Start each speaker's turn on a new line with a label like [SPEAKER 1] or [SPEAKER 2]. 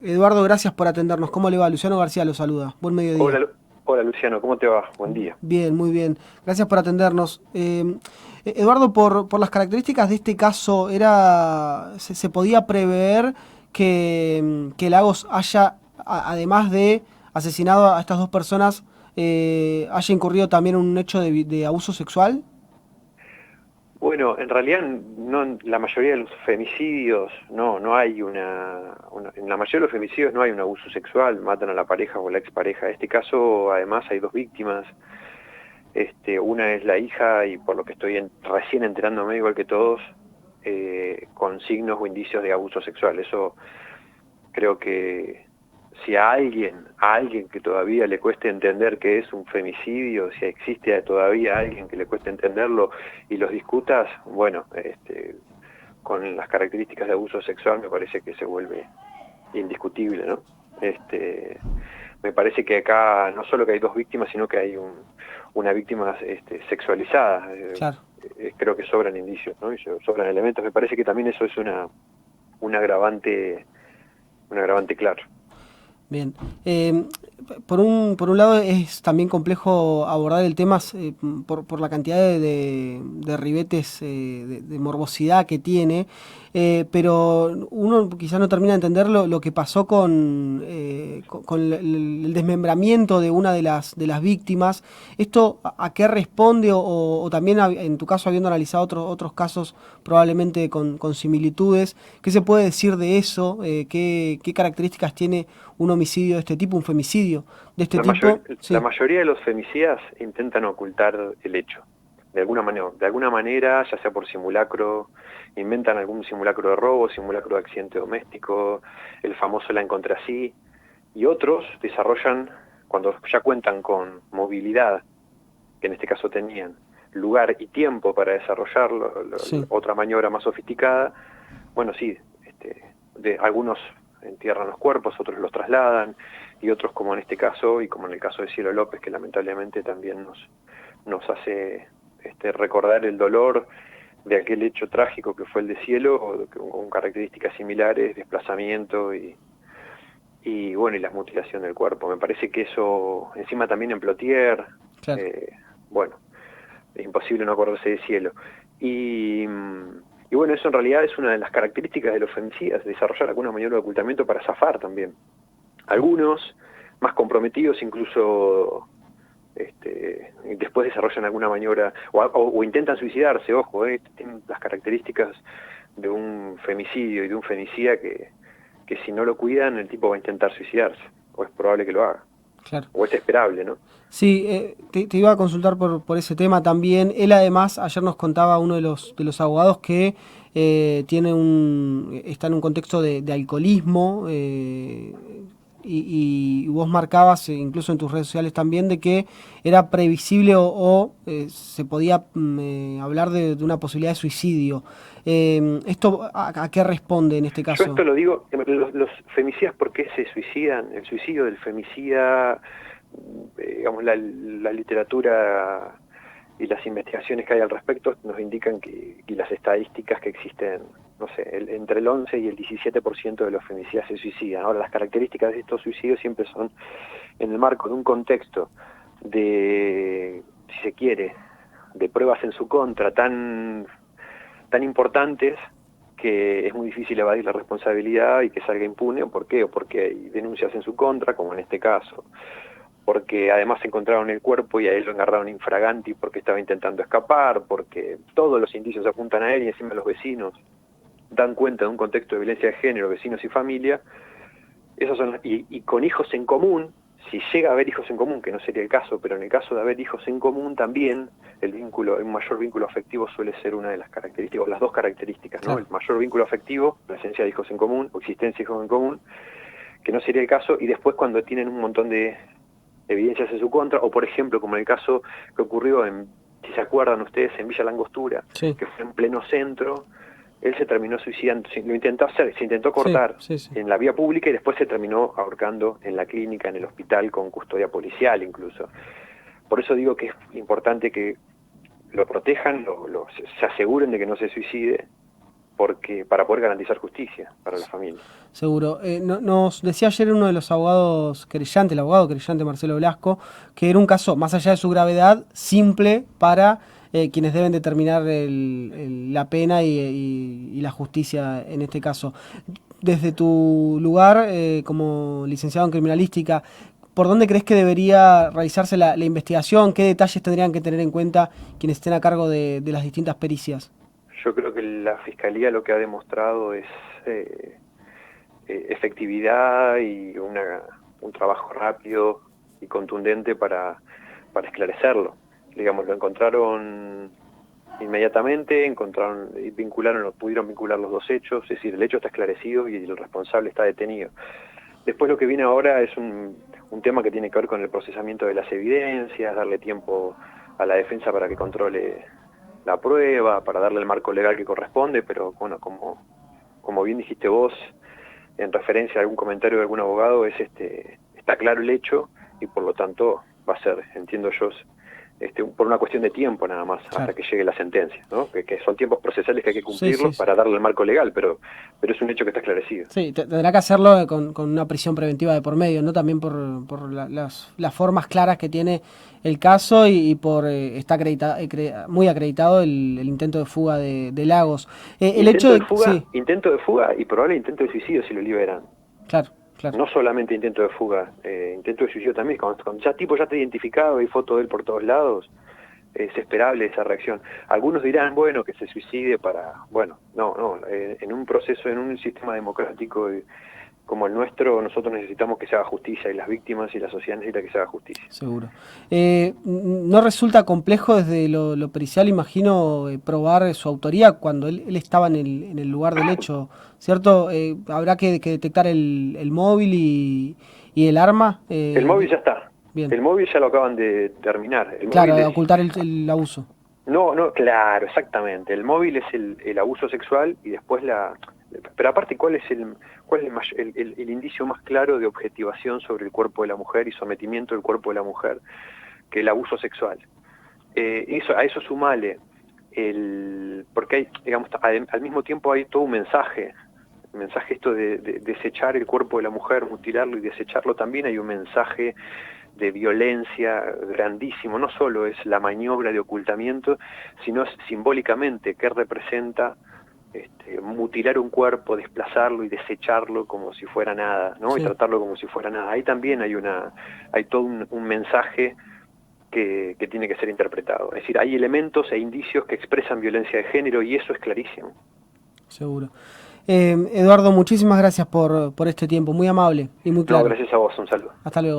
[SPEAKER 1] Eduardo, gracias por atendernos. ¿Cómo le va? Luciano García lo saluda. Buen mediodía.
[SPEAKER 2] Hola, hola Luciano, ¿cómo te va? Buen día.
[SPEAKER 1] Bien, muy bien. Gracias por atendernos. Eduardo, por las características de este caso, se podía prever que Lagos haya, además de asesinado a estas dos personas, haya incurrido también en un hecho de abuso sexual.
[SPEAKER 2] Bueno, en realidad no, la mayoría de los femicidios no hay en la mayoría de los femicidios no hay un abuso sexual, matan a la pareja o la expareja. En este caso, además, hay dos víctimas. Una es la hija y por lo que estoy recién enterándome, igual que todos, con signos o indicios de abuso sexual. Eso creo que si a alguien que todavía le cueste entender que es un femicidio, si existe todavía alguien que le cueste entenderlo y los discutas, bueno, con las características de abuso sexual me parece que se vuelve indiscutible, ¿no? Me parece que acá no solo que hay dos víctimas, sino que hay una víctima sexualizada.
[SPEAKER 1] Claro.
[SPEAKER 2] Creo que sobran indicios, ¿no? Y sobran elementos. Me parece que también eso es un agravante, un agravante claro.
[SPEAKER 1] Bien. Por un lado es también complejo abordar el tema por la cantidad de ribetes, de morbosidad que tiene, pero uno quizás no termina de entender lo que pasó con el desmembramiento de una de las víctimas. ¿Esto a qué responde o también en tu caso habiendo analizado otros casos probablemente con similitudes? ¿Qué se puede decir de eso? ¿Qué características tiene un homicidio de este tipo, un femicidio de este tipo?
[SPEAKER 2] La
[SPEAKER 1] Sí,
[SPEAKER 2] mayoría de los femicidas intentan ocultar el hecho, de alguna manera, ya sea por simulacro, inventan algún simulacro de robo, simulacro de accidente doméstico, el famoso la encontré así, y otros desarrollan, cuando ya cuentan con movilidad, que en este caso tenían lugar y tiempo para desarrollarlo,
[SPEAKER 1] sí.
[SPEAKER 2] otra maniobra más sofisticada, bueno, sí, algunos entierran los cuerpos, otros los trasladan, y otros como en este caso, y como en el caso de Cielo López, que lamentablemente también nos hace recordar el dolor de aquel hecho trágico que fue el de Cielo, con características similares, desplazamiento y bueno, y la mutilación del cuerpo. Me parece que eso, encima también en Plotier,
[SPEAKER 1] Claro.
[SPEAKER 2] eh, bueno, es imposible no acordarse de Cielo. Y, y bueno, eso en realidad es una de las características de los femicidas, desarrollar alguna maniobra de ocultamiento para zafar también. Algunos, más comprometidos, incluso después desarrollan alguna maniobra, o intentan suicidarse, ojo, tienen las características de un femicidio y de un femicida que si no lo cuidan, el tipo va a intentar suicidarse, o es probable que lo haga,
[SPEAKER 1] Claro.
[SPEAKER 2] o es esperable, ¿no?
[SPEAKER 1] Sí, te iba a consultar por ese tema también. Él además, ayer nos contaba uno de los abogados que está en un contexto de alcoholismo, y vos marcabas, incluso en tus redes sociales también, de que era previsible o se podía hablar de una posibilidad de suicidio. ¿Esto a qué responde en este
[SPEAKER 2] Yo
[SPEAKER 1] caso?
[SPEAKER 2] esto lo digo, los femicidas, ¿por qué se suicidan? El suicidio del femicida, digamos, la literatura y las investigaciones que hay al respecto nos indican y las estadísticas que existen, no sé, entre el 11 y el 17% de los femicidas se suicidan. Ahora, las características de estos suicidios siempre son en el marco de un contexto de, si se quiere, de pruebas en su contra tan importantes que es muy difícil evadir la responsabilidad y que salga impune. ¿Por qué? O porque hay denuncias en su contra, como en este caso, porque además encontraron el cuerpo y a él lo agarraron infraganti porque estaba intentando escapar, porque todos los indicios apuntan a él y encima los vecinos dan cuenta de un contexto de violencia de género, vecinos y familia. Esos son, y con hijos en común, si llega a haber hijos en común, que no sería el caso, pero en el caso de haber hijos en común también, un mayor vínculo afectivo suele ser una de las características, o las dos características, ¿no? El
[SPEAKER 1] Claro.
[SPEAKER 2] mayor vínculo afectivo, la esencia de hijos en común, o existencia de hijos en común, que no sería el caso, y después cuando tienen un montón de evidencias en su contra, o por ejemplo, como en el caso que ocurrió si se acuerdan ustedes, en Villa Langostura,
[SPEAKER 1] Sí,
[SPEAKER 2] que fue en pleno centro, él se terminó suicidando, lo intentó hacer, se intentó
[SPEAKER 1] sí,
[SPEAKER 2] cortar
[SPEAKER 1] sí, sí.
[SPEAKER 2] en la vía pública y después se terminó ahorcando en la clínica, en el hospital, con custodia policial incluso. Por eso digo que es importante que lo protejan, se aseguren de que no se suicide, porque para poder garantizar justicia para la familia.
[SPEAKER 1] Seguro. Nos decía ayer uno de los abogados querellantes, el abogado querellante Marcelo Blasco, que era un caso, más allá de su gravedad, simple para quienes deben determinar la pena y la justicia en este caso. Desde tu lugar, como licenciado en criminalística, ¿por dónde crees que debería realizarse la investigación? ¿Qué detalles tendrían que tener en cuenta quienes estén a cargo de las distintas pericias?
[SPEAKER 2] Yo creo que la Fiscalía lo que ha demostrado es efectividad y un trabajo rápido y contundente para esclarecerlo. Digamos, lo encontraron inmediatamente, pudieron vincular los dos hechos, es decir, el hecho está esclarecido y el responsable está detenido. Después lo que viene ahora es un tema que tiene que ver con el procesamiento de las evidencias, darle tiempo a la defensa para que controle la prueba, para darle el marco legal que corresponde, pero bueno, como bien dijiste vos, en referencia a algún comentario de algún abogado, está claro el hecho y por lo tanto va a ser, entiendo yo, por una cuestión de tiempo nada más,
[SPEAKER 1] claro,
[SPEAKER 2] hasta que llegue la sentencia, ¿no? Que son tiempos procesales que hay que cumplirlos
[SPEAKER 1] sí.
[SPEAKER 2] para darle el marco legal, pero es un hecho que está esclarecido.
[SPEAKER 1] Sí, tendrá que hacerlo con una prisión preventiva de por medio, ¿no? También por las formas claras que tiene el caso y por está muy acreditado el intento de fuga de Lagos. El hecho de fuga, sí.
[SPEAKER 2] Intento de fuga y probable intento de suicidio si lo liberan.
[SPEAKER 1] Claro.
[SPEAKER 2] No solamente intento de fuga, intento de suicidio también. Cuando ya está identificado, hay foto de él por todos lados, es esperable esa reacción. Algunos dirán, bueno, que se suicide no, en un proceso, en un sistema democrático como el nuestro, nosotros necesitamos que se haga justicia, y las víctimas y la sociedad necesita que se haga justicia.
[SPEAKER 1] Seguro. ¿No resulta complejo desde lo pericial, imagino, probar su autoría cuando él estaba en el lugar del hecho, ¿cierto? ¿Habrá que detectar el móvil y el arma?
[SPEAKER 2] El móvil ya está.
[SPEAKER 1] Bien.
[SPEAKER 2] El móvil ya lo acaban de terminar.
[SPEAKER 1] Claro, ocultar el abuso.
[SPEAKER 2] No, claro, exactamente. El móvil es el abuso sexual y después Pero aparte, ¿cuál es el indicio más claro de objetivación sobre el cuerpo de la mujer y sometimiento del cuerpo de la mujer que el abuso sexual? A eso sumale porque hay, digamos, al mismo tiempo hay todo un mensaje esto de desechar el cuerpo de la mujer, mutilarlo y desecharlo. También hay un mensaje de violencia grandísimo. No solo es la maniobra de ocultamiento, sino simbólicamente qué representa mutilar un cuerpo, desplazarlo y desecharlo como si fuera nada, ¿no? Sí. Y tratarlo como si fuera nada. Ahí también hay todo un mensaje que tiene que ser interpretado. Es decir, hay elementos e indicios que expresan violencia de género y eso es clarísimo.
[SPEAKER 1] Seguro. Eduardo, muchísimas gracias por este tiempo, muy amable y muy claro.
[SPEAKER 2] No, gracias a vos, un saludo.
[SPEAKER 1] Hasta luego.